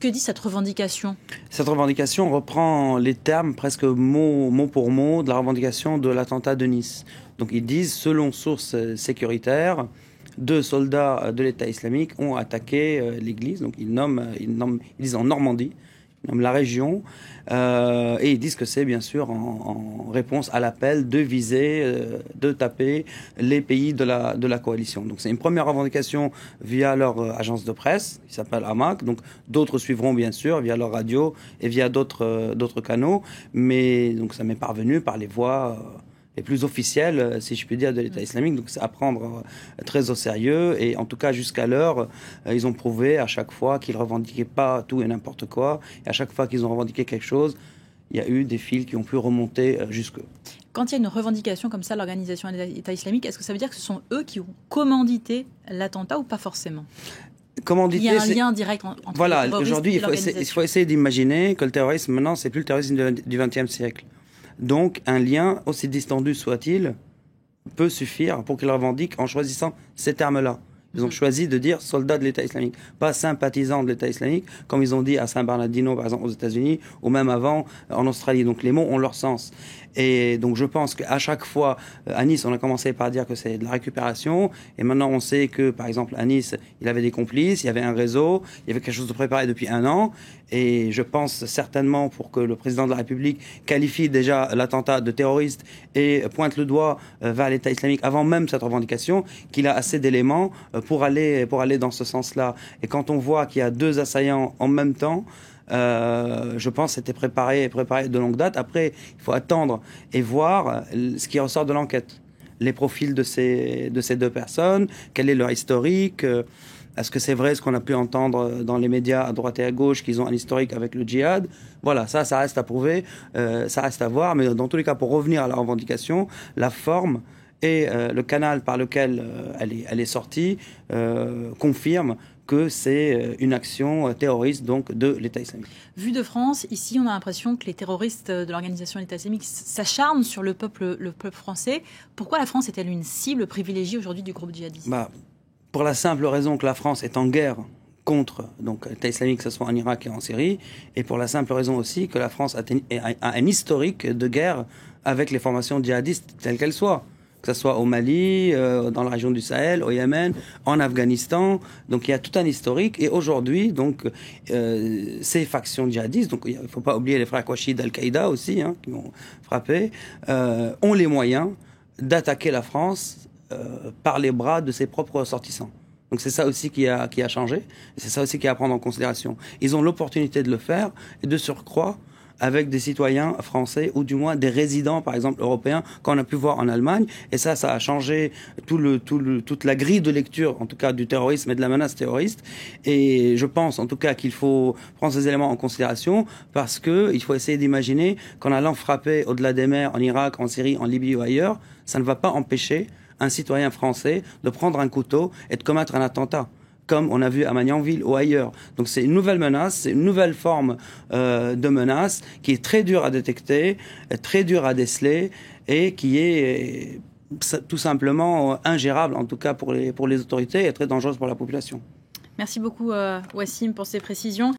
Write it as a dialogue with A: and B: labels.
A: Que dit cette revendication?
B: Cette revendication reprend les termes presque mot pour mot de la revendication de l'attentat de Nice. Donc ils disent, selon sources sécuritaires, 2 soldats de l'État islamique ont attaqué l'église. Donc ils disent en Normandie, ils nomment la région, et ils disent que c'est bien sûr en réponse à l'appel de viser, de taper les pays de la coalition. Donc c'est une première revendication via leur agence de presse, qui s'appelle AMAC. Donc d'autres suivront bien sûr via leur radio et via d'autres canaux, mais donc ça m'est parvenu par les voies les plus officielles, si je puis dire, de l'État islamique. Donc c'est à prendre très au sérieux. Et en tout cas, jusqu'à l'heure, ils ont prouvé à chaque fois qu'ils ne revendiquaient pas tout et n'importe quoi. Et à chaque fois qu'ils ont revendiqué quelque chose, il y a eu des fils qui ont pu remonter jusque.
A: Quand il y a une revendication comme ça, l'organisation de l'État islamique, est-ce que ça veut dire que ce sont eux qui ont commandité l'attentat ou pas forcément?
B: Commandité,
A: il y a un lien direct entre
B: voilà,
A: le terrorisme
B: aujourd'hui,
A: et l'organisation.
B: il faut essayer d'imaginer que le terrorisme, maintenant, c'est plus le terrorisme du XXe siècle. Donc, un lien, aussi distendu soit-il, peut suffire pour qu'ils revendiquent en choisissant ces termes-là. Ils ont choisi de dire soldats de l'État islamique, pas sympathisants de l'État islamique, comme ils ont dit à San Bernardino, par exemple, aux États-Unis, ou même avant en Australie. Donc les mots ont leur sens. Et donc je pense qu'à chaque fois, à Nice, on a commencé par dire que c'est de la récupération, et maintenant on sait que, par exemple, à Nice, il avait des complices, il y avait un réseau, il y avait quelque chose de préparé depuis 1 an, et je pense certainement pour que le président de la République qualifie déjà l'attentat de terroriste et pointe le doigt vers l'État islamique avant même cette revendication, qu'il a assez d'éléments pour aller dans ce sens-là. Et quand on voit qu'il y a 2 assaillants en même temps, je pense que c'était préparé de longue date. Après, il faut attendre et voir ce qui ressort de l'enquête. Les profils de ces 2 personnes, quel est leur historique, est-ce que c'est vrai ce qu'on a pu entendre dans les médias à droite et à gauche qu'ils ont un historique avec le djihad? Voilà, ça reste à prouver, ça reste à voir, mais dans tous les cas, pour revenir à la revendication, la forme et le canal par lequel elle est sortie confirme que c'est une action terroriste donc de l'État islamique.
A: Vu de France, ici, on a l'impression que les terroristes de l'organisation de l'État islamique s'acharnent sur le peuple français. Pourquoi la France est-elle une cible privilégiée aujourd'hui du groupe djihadiste?
B: Pour la simple raison que la France est en guerre contre l'État islamique, que ce soit en Irak et en Syrie, et pour la simple raison aussi que la France a un historique de guerre avec les formations djihadistes telles qu'elles soient. Que ce soit au Mali, dans la région du Sahel, au Yémen, en Afghanistan. Donc il y a tout un historique. Et aujourd'hui, donc ces factions djihadistes, donc il ne faut pas oublier les frères Kouachi d'Al-Qaïda aussi, qui ont frappé, ont les moyens d'attaquer la France par les bras de ses propres ressortissants. Donc c'est ça aussi qui a changé. Et c'est ça aussi qu'il y a à prendre en considération. Ils ont l'opportunité de le faire et de surcroît avec des citoyens français ou du moins des résidents, par exemple, européens, qu'on a pu voir en Allemagne. Et ça a changé toute la grille de lecture, en tout cas, du terrorisme et de la menace terroriste. Et je pense, en tout cas, qu'il faut prendre ces éléments en considération parce qu'il faut essayer d'imaginer qu'en allant frapper au-delà des mers, en Irak, en Syrie, en Libye ou ailleurs, ça ne va pas empêcher un citoyen français de prendre un couteau et de commettre un attentat, comme on a vu à Magnanville ou ailleurs. Donc c'est une nouvelle menace, c'est une nouvelle forme de menace qui est très dure à détecter, très dure à déceler et qui est tout simplement ingérable, en tout cas pour les autorités, et très dangereuse pour la population.
A: Merci beaucoup Wassim pour ces précisions.